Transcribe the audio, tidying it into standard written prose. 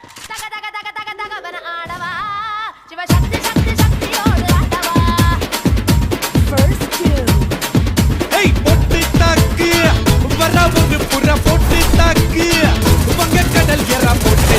தக தக தக தக தகவன ஆடவா சிவசக்தி சக்தி சக்தியோடு ஆடவா First kill. ஏய் பொட்டு தாக்கு வரவுக்கு புற பொட்டு தாக்கு வங்க கடல் எற பொட்டு